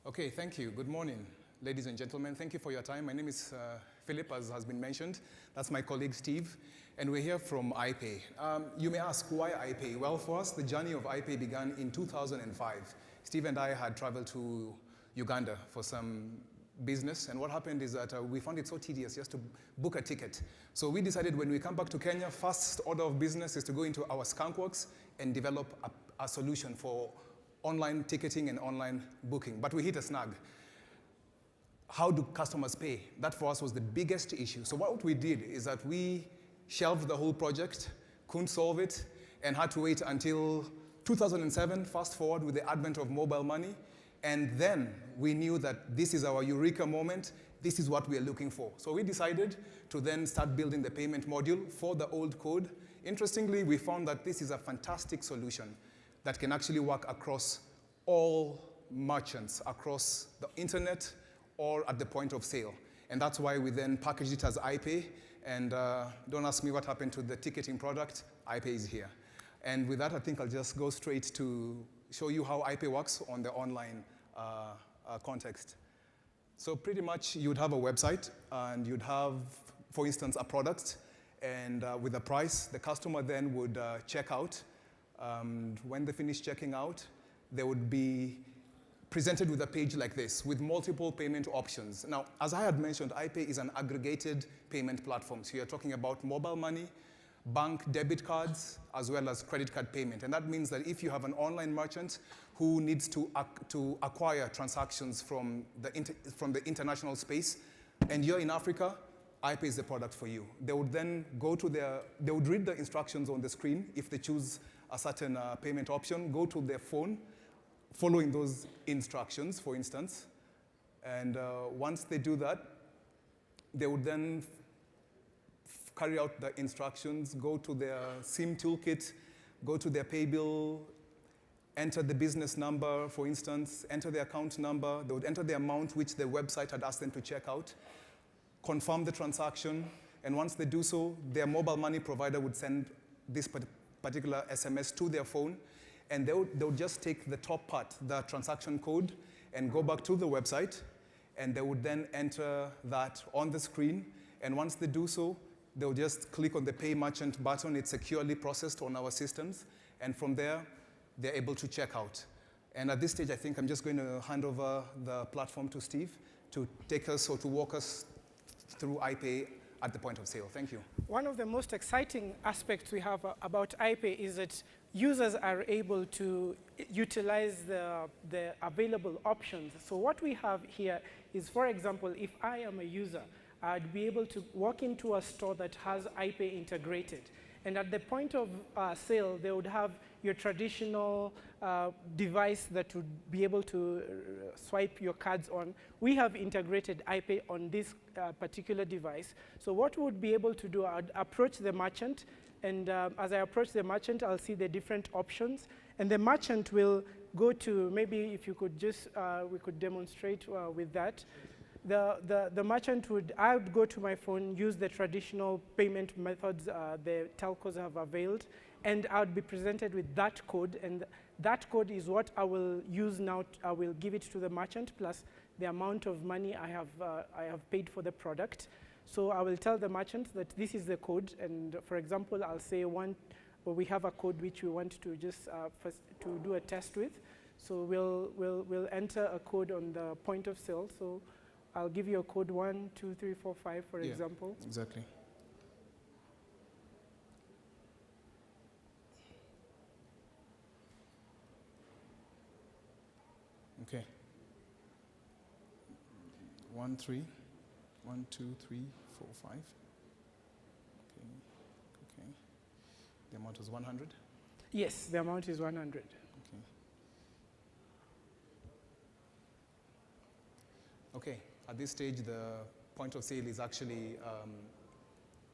Okay, thank you. Good morning, ladies and gentlemen. Thank you for your time. My name is Philip, as has been mentioned. That's my colleague, Steve, and we're here from iPay. You may ask, why iPay? Well, for us, the journey of iPay began in 2005. Steve and I had traveled to Uganda for some business, and what happened is that we found it so tedious just to book a ticket. So we decided when we come back to Kenya, first order of business is to go into our skunkworks and develop a solution for online ticketing and online booking. But we hit a snag. How do customers pay? That for us was the biggest issue. So what we did is that we shelved the whole project, couldn't solve it, and had to wait until 2007, fast forward with the advent of mobile money. And then we knew that this is our eureka moment. This is what we are looking for. So we decided to then start building the payment module for the old code. Interestingly, we found that this is a fantastic solution that can actually work across all merchants, across the internet or at the point of sale. And that's why we then packaged it as iPay. And don't ask me what happened to the ticketing product. iPay is here. And with that, I think I'll just go straight to show you how iPay works on the online context. So pretty much you'd have a website and you'd have, for instance, a product, and with a price, the customer then would check out. When they finish checking out, they would be presented with a page like this with multiple payment options. Now, as I had mentioned, iPay is an aggregated payment platform. So you're talking about mobile money, bank debit cards, as well as credit card payment. And that means that if you have an online merchant who needs to acquire transactions from the international space, and you're in Africa, iPay is the product for you. They would then go to they would read the instructions on the screen if they choose a certain payment option, go to their phone, following those instructions, for instance. And once they do that, they would then carry out the instructions, go to their SIM toolkit, go to their pay bill, enter the business number, for instance, enter the account number. They would enter the amount which the website had asked them to check out, confirm the transaction, and once they do so, their mobile money provider would send this particular SMS to their phone, and they would just take the top part, the transaction code, and go back to the website, and they would then enter that on the screen, and once they do so, they'll just click on the Pay Merchant button. It's securely processed on our systems, and from there, they're able to check out. And at this stage, I think I'm just going to hand over the platform to Steve to take us or to walk us through iPay at the point of sale. Thank you. One of the most exciting aspects we have about iPay is that users are able to utilize the available options. So what we have here is, for example, if I am a user, I'd be able to walk into a store that has iPay integrated. And at the point of sale, they would have your traditional device that would be able to swipe your cards on. We have integrated iPay on this particular device. So what we would be able to do, I'd approach the merchant, and as I approach the merchant, I'll see the different options. And the merchant will go to, maybe if you could just, we could demonstrate with that. The merchant I would go to my phone, use the traditional payment methods the telcos have availed, and I would be presented with that code, and that code is what I will use now. I will give it to the merchant plus the amount of money I have paid for the product. So I will tell the merchant that this is the code, and for example, I'll say we have a code which we want to just to do a test with. So we'll enter a code on the point of sale. So I'll give you a code 1, 2, 3, 4, 5, for example. Exactly. Okay. 1, 3. 1, 2, 3, 4, 5. Okay. Okay. The amount is 100? Yes, the amount is 100. Okay. Okay. At this stage, the point of sale is actually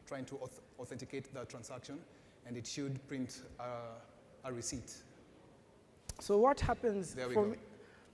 trying to authenticate the transaction, and it should print a receipt. So what happens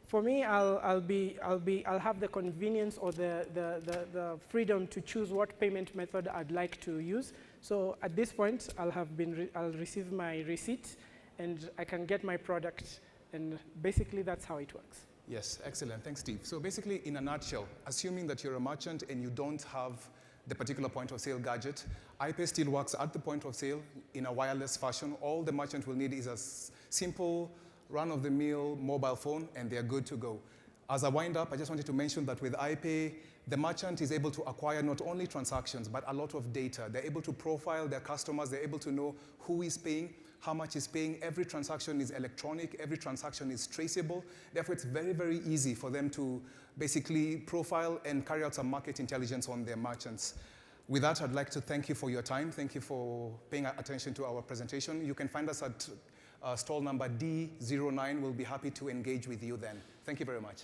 for me? I'll have the convenience or the freedom to choose what payment method I'd like to use. So at this point, I'll receive my receipt, and I can get my product, and basically that's how it works. Yes, excellent. Thanks, Steve. So basically, in a nutshell, assuming that you're a merchant and you don't have the particular point of sale gadget, iPay still works at the point of sale in a wireless fashion. All the merchant will need is a simple, run-of-the-mill mobile phone, and they're good to go. As a wind-up, I just wanted to mention that with iPay, the merchant is able to acquire not only transactions, but a lot of data. They're able to profile their customers. They're able to know who is paying, how much is paying. Every transaction is electronic. Every transaction is traceable. Therefore, it's very, very easy for them to basically profile and carry out some market intelligence on their merchants. With that, I'd like to thank you for your time. Thank you for paying attention to our presentation. You can find us at stall number D09. We'll be happy to engage with you then. Thank you very much.